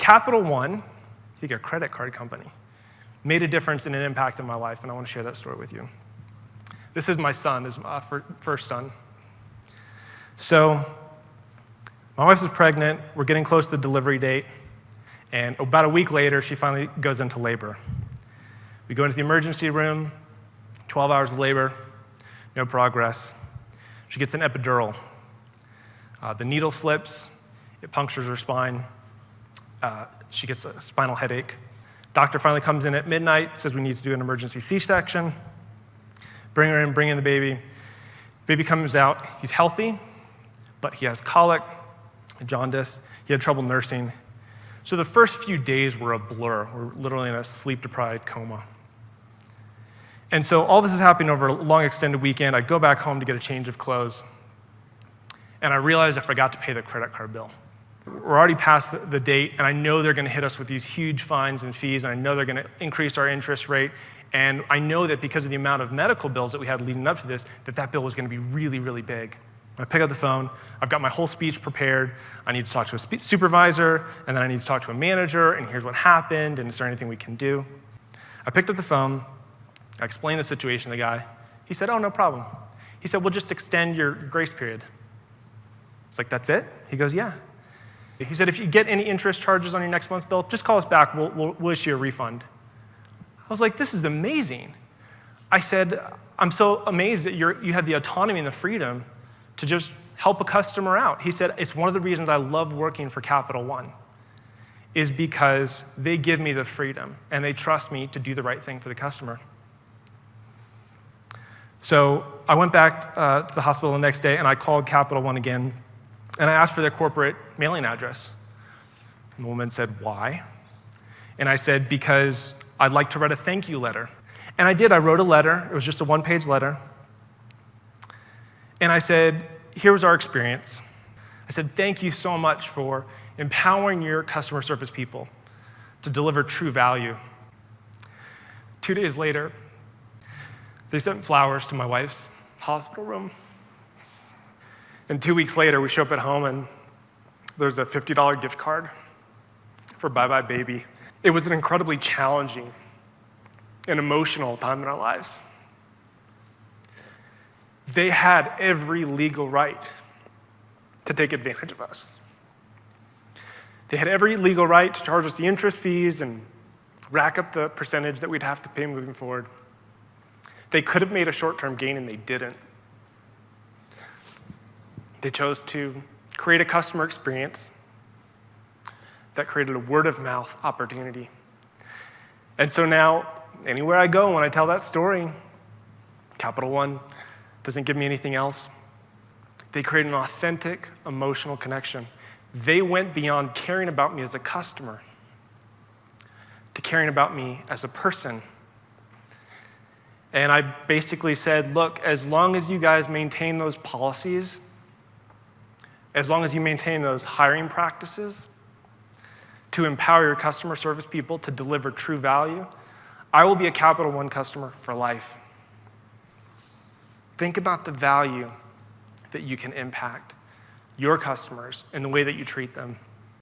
Capital One, I think a credit card company, made a difference and an impact in my life, and I want to share that story with you. This is my son, this is my first son. So my wife is pregnant, we're getting close to the delivery date, and about a week later, she finally goes into labor. We go into the emergency room, 12 hours of labor, no progress. She gets an epidural. The needle slips, it punctures her spine. She gets a spinal headache. Doctor finally comes in at midnight, says we need to do an emergency C-section. Bring her in, bring in the baby. Baby comes out, he's healthy, but he has colic, jaundice. He had trouble nursing. So the first few days were a blur. We're literally in a sleep-deprived coma. And so all this is happening over a long extended weekend. I go back home to get a change of clothes, and I realize I forgot to pay the credit card bill. We're already past the date, and I know they're gonna hit us with these huge fines and fees, and I know they're gonna increase our interest rate, and I know that because of the amount of medical bills that we had leading up to this, that bill was gonna be really, really big. I pick up the phone, I've got my whole speech prepared, I need to talk to a supervisor, and then I need to talk to a manager, and here's what happened, and is there anything we can do? I picked up the phone, I explained the situation to the guy. He said, oh, no problem. He said, we'll just extend your grace period. It's like, that's it? He goes, yeah. He said, if you get any interest charges on your next month's bill, just call us back, we'll issue a refund. I was like, this is amazing. I said, I'm so amazed that you have the autonomy and the freedom to just help a customer out. He said, it's one of the reasons I love working for Capital One, is because they give me the freedom and they trust me to do the right thing for the customer. So I went back to the hospital the next day and I called Capital One again and I asked for their corporate mailing address. And the woman said, why? And I said, because I'd like to write a thank you letter. And I did, I wrote a letter. It was just a one-page letter. And I said, here was our experience. I said, thank you so much for empowering your customer service people to deliver true value. 2 days later, they sent flowers to my wife's hospital room. And 2 weeks later, we show up at home and there's a $50 gift card for Bye Bye Baby. It was an incredibly challenging and emotional time in our lives. They had every legal right to take advantage of us. They had every legal right to charge us the interest fees and rack up the percentage that we'd have to pay moving forward. They could have made a short-term gain and they didn't. They chose to create a customer experience that created a word-of-mouth opportunity. And so now, anywhere I go, when I tell that story, Capital One doesn't give me anything else. They create an authentic, emotional connection. They went beyond caring about me as a customer to caring about me as a person. And I basically said, look, as long as you guys maintain those policies, as long as you maintain those hiring practices to empower your customer service people to deliver true value, I will be a Capital One customer for life. Think about the value that you can impact your customers and the way that you treat them.